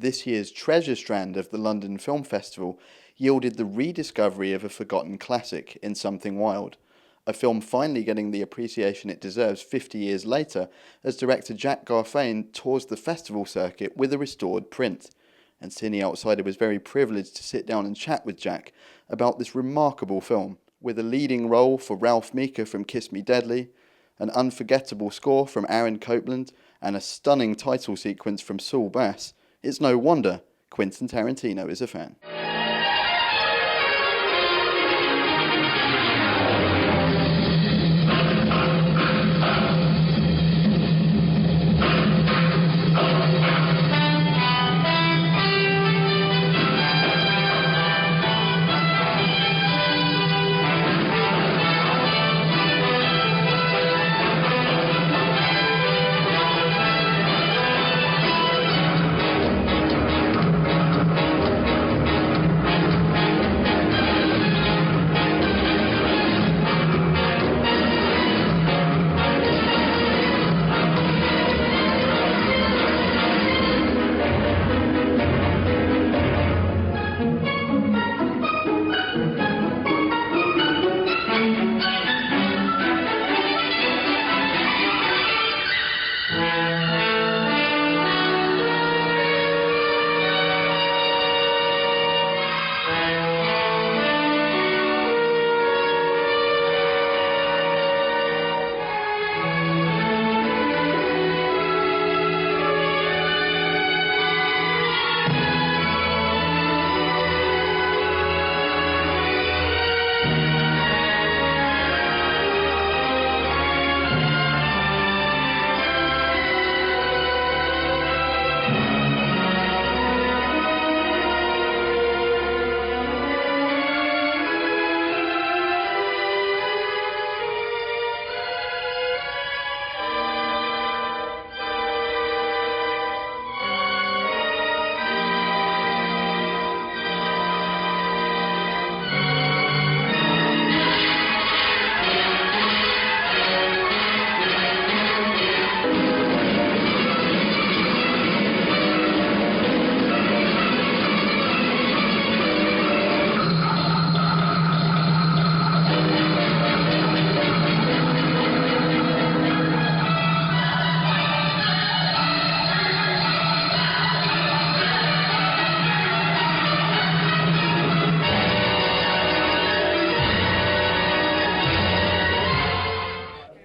this year's treasure strand of the London Film Festival yielded the rediscovery of a forgotten classic in Something Wild, a film finally getting the appreciation it deserves 50 years later as director Jack Garfein tours the festival circuit with a restored print. And Cine Outsider was very privileged to sit down and chat with Jack about this remarkable film, with a leading role for Ralph Meeker from Kiss Me Deadly, an unforgettable score from Aaron Copland, and a stunning title sequence from Saul Bass. It's no wonder Quentin Tarantino is a fan.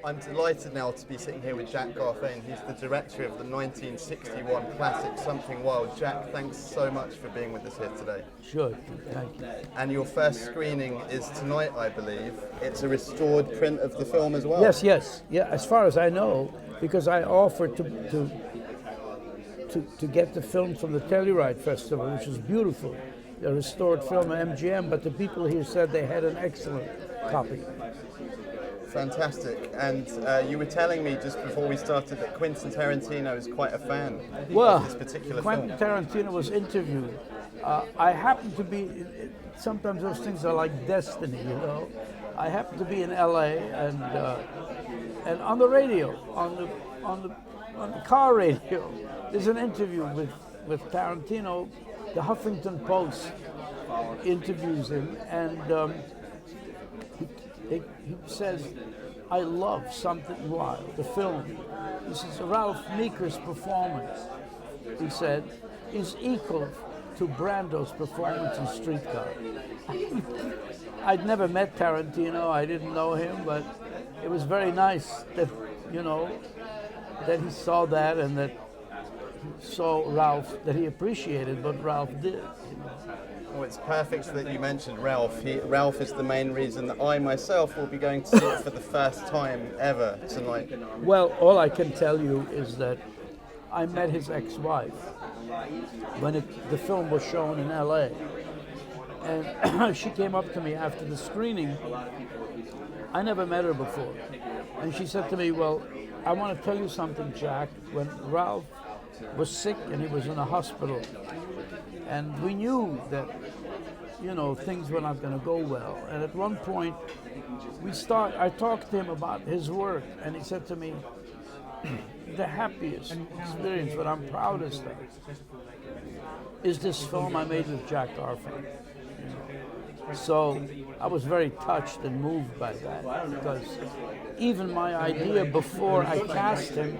I'm delighted now to be sitting here with Jack Garfien. He's the director of the 1961 classic Something Wild. Jack, thanks so much for being with us here today. Sure, thank you. And your first screening is tonight, I believe. It's a restored print of the film as well. Yes, yeah. As far as I know, because I offered to get the film from the Telluride Festival, which is beautiful, a restored film at MGM, but the people here said they had an excellent copy. Fantastic. And you were telling me just before we started that Quentin Tarantino is quite a fan of this particular Quentin film. Tarantino was interviewed. I happen to be, sometimes those things are like destiny, you know. I happen to be in LA and on the radio, on the car radio, there's an interview with Tarantino. The Huffington Post interviews him, and he says, "I love Something Wild, the film." He says, "Ralph Meeker's performance," he said, "is equal to Brando's performance in Streetcar." I'd never met Tarantino, I didn't know him, but it was very nice that, you know, that he saw that and that he saw Ralph, that he appreciated what Ralph did, you know. Well, it's perfect that you mentioned Ralph. Ralph is the main reason that I myself will be going to see it for the first time ever tonight. Well, all I can tell you is that I met his ex-wife when the film was shown in LA. And she came up to me after the screening. I never met her before. And she said to me, "Well, I want to tell you something, Jack. When Ralph was sick and he was in a hospital, and we knew that, you know, things were not going to go well. And at one point, I talked to him about his work, and he said to me, the happiest experience, what I'm proudest of, is this film I made with Jack Garfien. So I was very touched and moved by that, because even my idea before I cast him,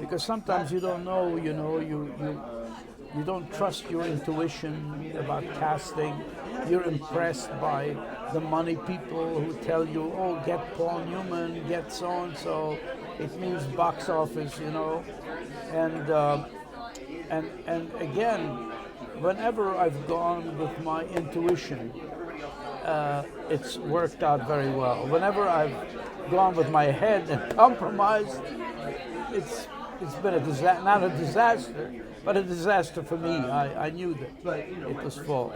because sometimes you don't know, you don't trust your intuition about casting. You're impressed by the money people who tell you, oh, get Paul Newman, get so-and-so. It means box office, And again, whenever I've gone with my intuition, it's worked out very well. Whenever I've gone with my head and compromised, it's been not a disaster, but a disaster for me. I knew that it was false.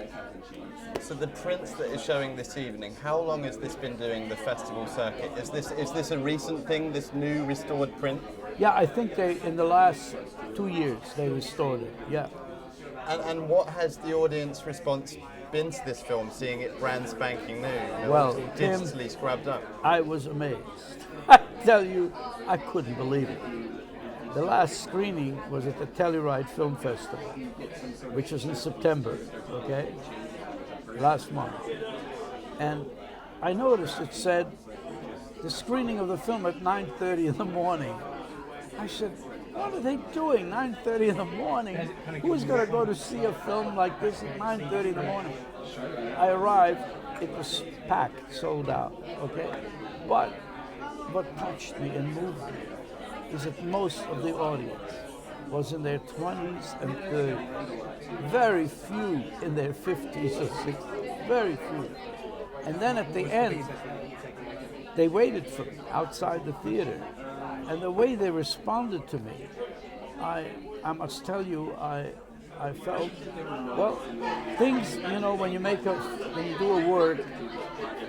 So the Prince that is showing this evening, how long has this been doing the festival circuit? Is this a recent thing, this new restored print? Yeah, I think in the last 2 years they restored it. Yeah. And what has the audience response been to this film, seeing it brand spanking new? Well, digitally scrubbed up. I was amazed. I tell you, I couldn't believe it. The last screening was at the Telluride Film Festival, which was in September, okay? Last month. And I noticed it said the screening of the film at 9:30 in the morning. I said, what are they doing 9:30 in the morning? Who's going to go to see a film like this at 9:30 in the morning? I arrived, it was packed, sold out, okay? But what touched me and moved me is that most of the audience was in their 20s and 30s. Very few in their 50s or 60s, very few. And then at the end, they waited for me outside the theater. And the way they responded to me, I must tell you, I felt, well, things, when you do a work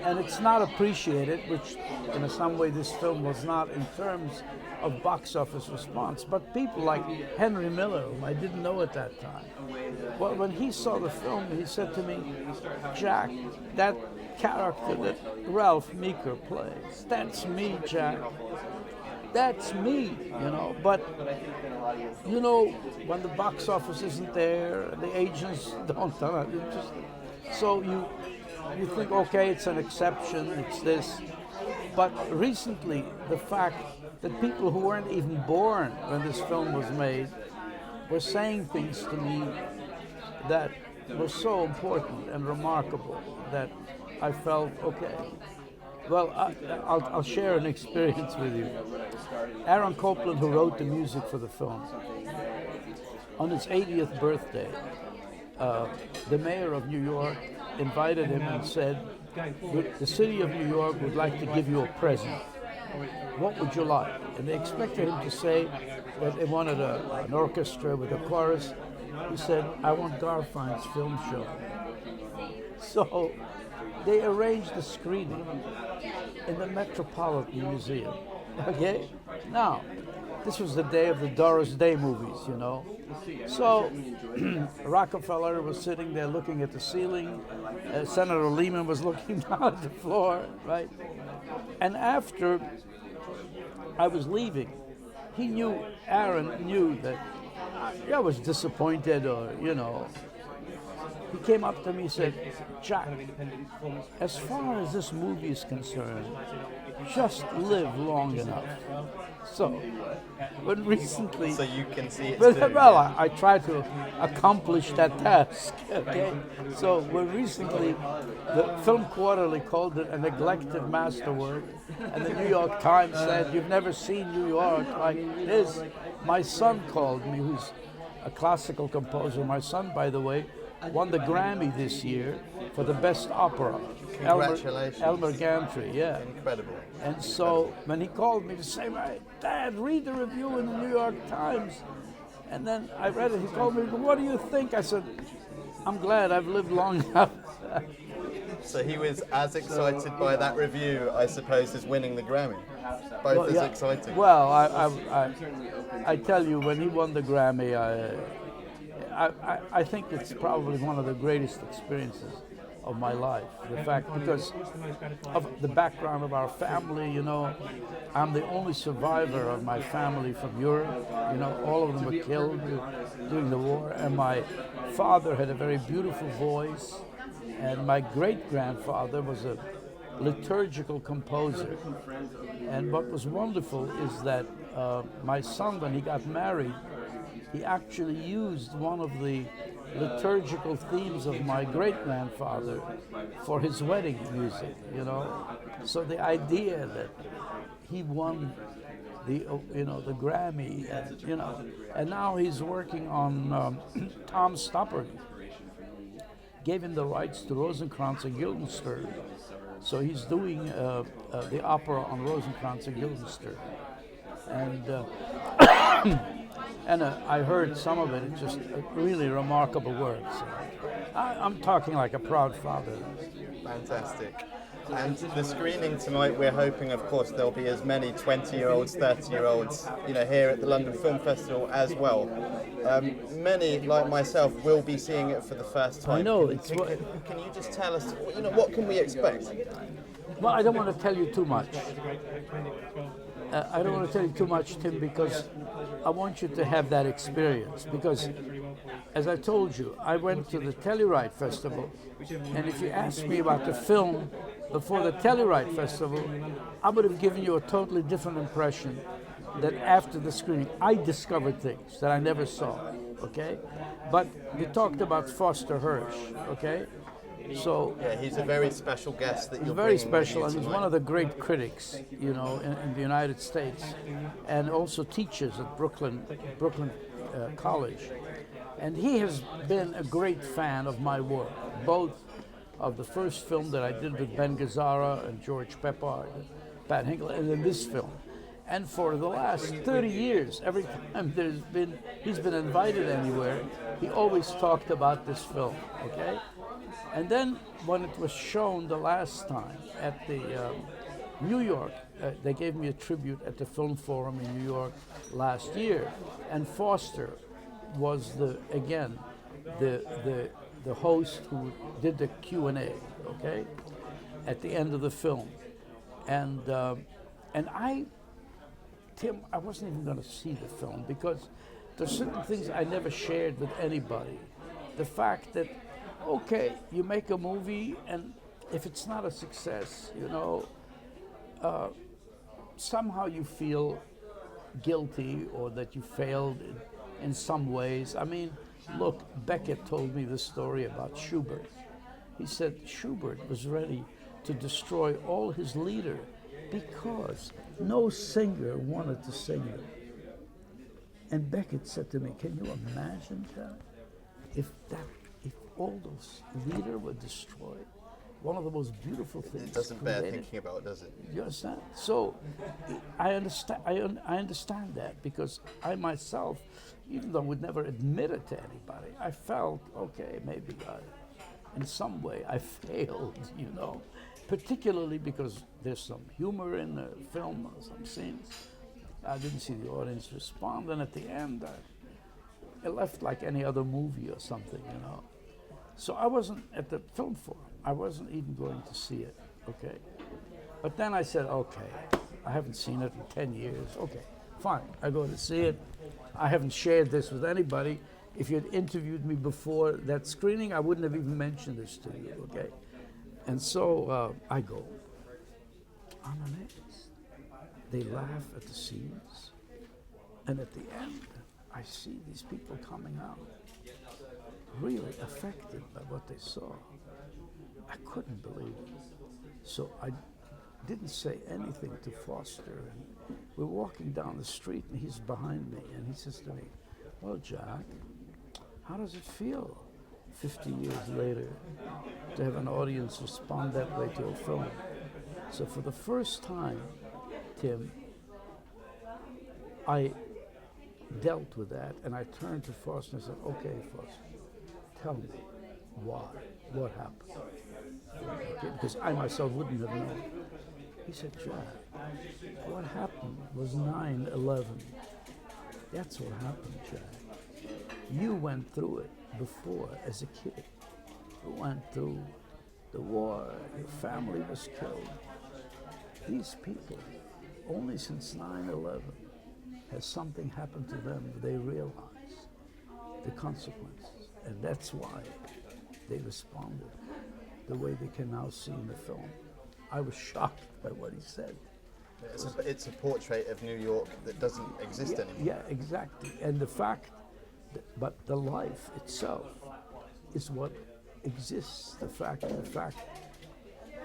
and it's not appreciated, which in some way this film was not in terms of box office response, but people like Henry Miller, whom I didn't know at that time, well, when he saw the film, he said to me, Jack, that character that Ralph Meeker plays, that's me, Jack. That's me, But, when the box office isn't there, the agents don't, so you think, okay, it's an exception, it's this. But recently, the fact that people who weren't even born when this film was made were saying things to me that were so important and remarkable that I felt, okay. Well, I'll share an experience with you. Aaron Copland, who wrote the music for the film, on his 80th birthday, the mayor of New York invited him and said, the city of New York would like to give you a present. What would you like? And they expected him to say that they wanted an orchestra with a chorus. He said, I want Garfein's film show. So they arranged the screening in the Metropolitan Museum. Okay? Now, this was the day of the Doris Day movies, So Rockefeller was sitting there looking at the ceiling. Senator Lehman was looking down at the floor, right? And after I was leaving, Aaron knew that I was disappointed or, He came up to me and said, Jack, as far as this movie is concerned, just live long enough. So, but recently... So you can see it Well, I tried to accomplish that task, okay? So, when recently, the Film Quarterly called it a neglected masterwork, and the New York Times said, you've never seen New York like this. My son called me, who's a classical composer. My son, by the way, won the Grammy this year for the best opera. Congratulations. Elmer Gantry, yeah. Incredible. And so when he called me to say, Dad, read the review in the New York Times. And then I read it, he called me, what do you think? I said, I'm glad I've lived long enough. So he was as excited by that review, I suppose, as winning the Grammy. Both as exciting. Well, I tell you, when he won the Grammy, I think it's probably one of the greatest experiences of my life. The fact, because of the background of our family, you know, I'm the only survivor of my family from Europe. You know, all of them were killed during the war, and my father had a very beautiful voice, and my great-grandfather was a liturgical composer. And what was wonderful is that my son, when he got married, he actually used one of the liturgical themes of my great-grandfather for his wedding music, you know. So the idea that he won the, you know, the Grammy, and, you know, and now he's working on Tom Stoppard gave him the rights to Rosencrantz and Guildenstern. So he's doing the opera on Rosencrantz and Guildenstern. And I heard some of it. It's just really remarkable work. So I'm talking like a proud father. Fantastic. And the screening tonight, we're hoping, of course, there'll be as many 20-year-olds, 30-year-olds, you know, here at the London Film Festival as well. Many, like myself, will be seeing it for the first time. I know. Can you just tell us, you know, what can we expect? Well, I don't want to tell you too much. I don't want to tell you too much, Tim, because I want you to have that experience. Because, as I told you, I went to the Telluride Festival, and if you asked me about the film before the Telluride Festival, I would have given you a totally different impression that after the screening, I discovered things that I never saw, okay? But we talked about Foster Hirsch, okay? So yeah, he's a very special guest that you're very bringing special, with and you he's one of the great critics, you know, in the United States, and also teaches at Brooklyn College. And he has been a great fan of my work, both of the first film that I did with Ben Gazzara and George Peppard, Pat Hinkle, and then this film. And for the last 30 years, every time he's been invited anywhere, he always talked about this film, okay? And then when it was shown the last time at the New York, they gave me a tribute at the Film Forum in New York last year, and Foster was the host who did the Q&A, okay, at the end of the film, and Tim, I wasn't even going to see the film because there's certain things I never shared with anybody. The fact that, okay, you make a movie, and if it's not a success, you know, somehow you feel guilty or that you failed in some ways. I mean, look, Beckett told me this story about Schubert. He said Schubert was ready to destroy all his lieder because no singer wanted to sing it. And Beckett said to me, can you imagine that? If all those lieder were destroyed, one of the most beautiful things. It doesn't bear thinking about, does it? You understand? So I understand. I understand that because I myself, even though I would never admit it to anybody, I felt okay. Maybe in some way I failed. You know, particularly because there's some humor in the film, some scenes. I didn't see the audience respond, and at the end, it left like any other movie or something. You know. So I wasn't at the Film Forum. I wasn't even going to see it, okay? But then I said, okay, I haven't seen it in 10 years. Okay, fine, I go to see it. I haven't shared this with anybody. If you had interviewed me before that screening, I wouldn't have even mentioned this to you, okay? And so I go. I'm amazed. They laugh at the scenes. And at the end, I see these people coming out really affected by what they saw. I couldn't believe it. So I didn't say anything to Foster. And we're walking down the street, and he's behind me, and he says to me, well, Jack, how does it feel 50 years later to have an audience respond that way to a film? So for the first time, Tim, I dealt with that, and I turned to Foster and said, okay, Foster, tell me why, what happened? Okay, because I myself wouldn't have known. He said, Jack, what happened was 9/11. That's what happened, Jack. You went through it before as a kid. You went through the war, your family was killed. These people, only since 9/11, has something happened to them, they realize the consequences. And that's why they responded the way they can now see in the film. I was shocked by what he said. It's a portrait of New York that doesn't exist anymore. Yeah, exactly. And the fact, but the life itself is what exists. The fact,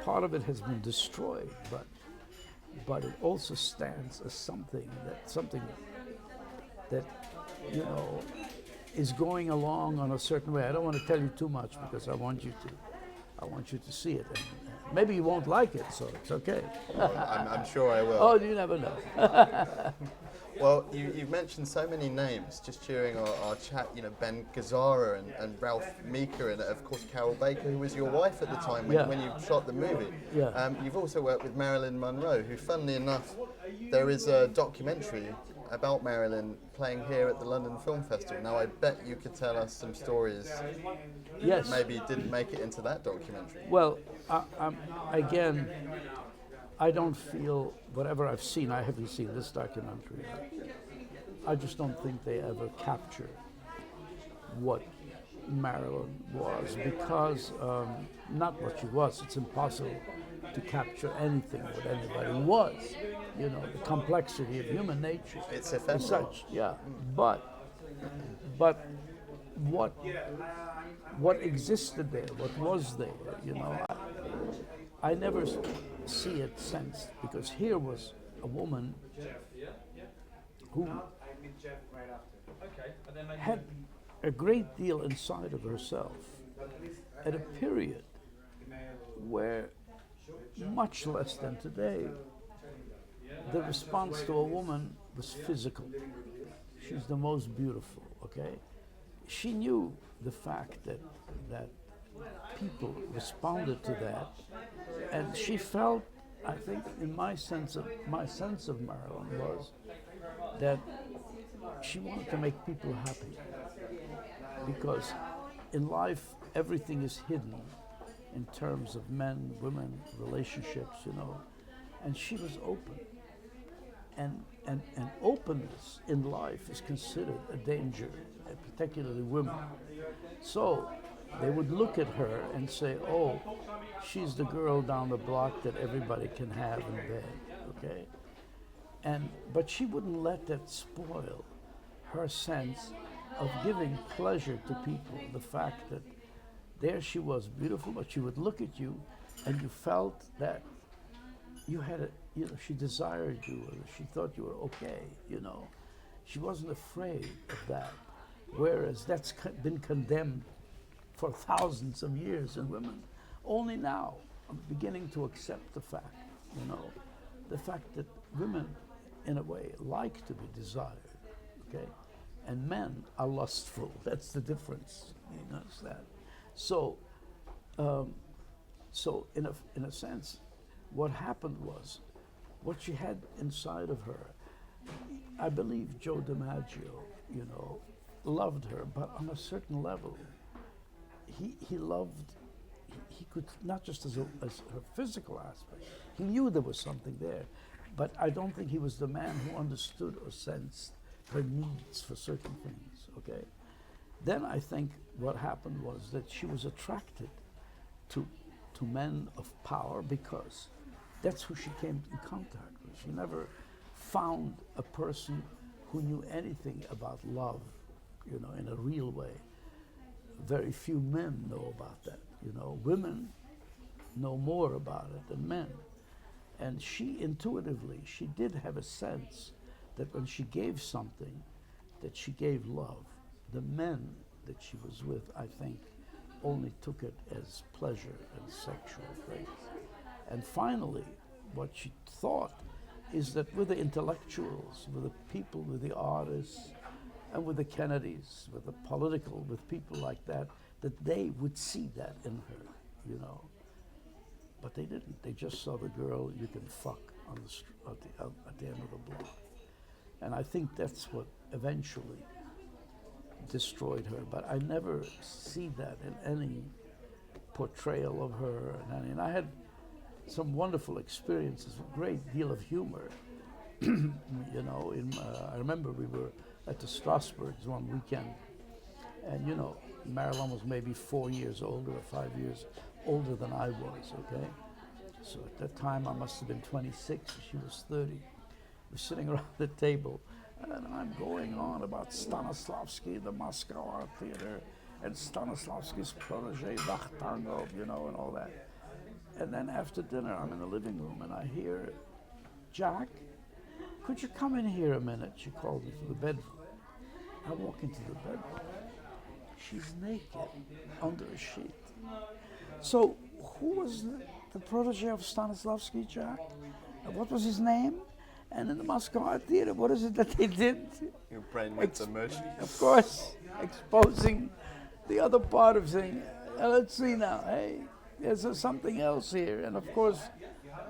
part of it has been destroyed, but it also stands as something that you know is going along on a certain way. I don't want to tell you too much because I want you to see it. And maybe you won't like it, so it's okay. I'm sure I will. Oh, you never know. Well, you've mentioned so many names just during our chat, Ben Gazzara and Ralph Meeker and, of course, Carol Baker, who was your wife at the time when you shot the movie. Yeah. You've also worked with Marilyn Monroe, who, funnily enough, there is a documentary about Marilyn playing here at the London Film Festival. Now, I bet you could tell us some stories Yes. that maybe didn't make it into that documentary. Well, again, I don't feel, whatever I've seen, I haven't seen this documentary. I just don't think they ever capture what Marilyn was, because not what she was. It's impossible to capture anything what anybody was. The complexity of human nature. It's is ephemeral. such, yeah. But what existed there, what was there, I never see it sensed, because here was a woman who had a great deal inside of herself at a period where, much less than today, the response to a woman was physical. She's the most beautiful, okay? She knew the fact that people responded to that, and she felt, I think, in my sense of Marilyn was that she wanted to make people happy, because in life everything is hidden in terms of men, women, relationships, and she was open. And openness in life is considered a danger, particularly women. So they would look at her and say, oh, she's the girl down the block that everybody can have in bed, okay? But she wouldn't let that spoil her sense of giving pleasure to people. The fact that there she was, beautiful, but she would look at you and you felt that you had she desired you, or she thought you were okay, She wasn't afraid of that. Whereas that's been condemned for thousands of years in women. Only now I'm beginning to accept the fact, the fact that women, in a way, like to be desired, okay? And men are lustful. That's the difference. You understand? So, in a sense, what happened was, what she had inside of her, I believe Joe DiMaggio, loved her, but on a certain level, he loved, he could, not just as her physical aspect, he knew there was something there, but I don't think he was the man who understood or sensed her needs for certain things, okay? Then I think what happened was that she was attracted to men of power, because that's who she came in contact with. She never found a person who knew anything about love, in a real way. Very few men know about that, Women know more about it than men. And she intuitively, she did have a sense that when she gave something, that she gave love. The men that she was with, I think, only took it as pleasure and sexual things. And finally, what she thought is that with the intellectuals, with the people, with the artists, and with the Kennedys, with the political, with people like that, that they would see that in her, But they didn't. They just saw the girl you can fuck on at the end of the block. And I think that's what eventually destroyed her. But I never see that in any portrayal of her. And I had some wonderful experiences, a great deal of humor. You know, I remember we were at the Strasbourgs one weekend, and you know, Marilyn was maybe 4 years older or 5 years older than I was, okay? So at that time I must have been 26, she was 30. We're sitting around the table, and I'm going on about Stanislavski, the Moscow Art Theater, and Stanislavski's protege, Vachtanov, you know, and all that. And then after dinner, I'm in the living room, and I hear, Jack, could you come in here a minute? She called me to the bedroom. I walk into the bedroom. She's naked under a sheet. So, who was the protege of Stanislavski, Jack? And what was his name? And in the Moscow Art Theater, what is it that they did? Your brain went to mush. Of course, exposing the other part of saying, let's see now, hey, there's something else here. And of course,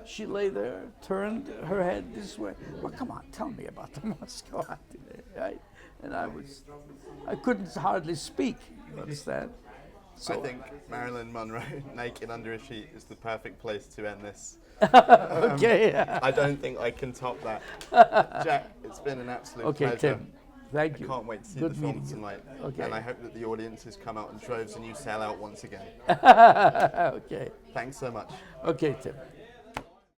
she lay there, turned her head this way. Well, come on, tell me about the Moscow Art Theater, right? And I couldn't hardly speak, you understand? So, I think Marilyn Monroe naked under a sheet is the perfect place to end this. okay. I don't think I can top that. Jack, it's been an absolute Okay, pleasure. Tim. Thank you. I can't wait to see Good the film meeting you. tonight. Okay. And I hope that the audiences come out in droves and you sell out once again. Okay. Thanks so much. Okay, Tim.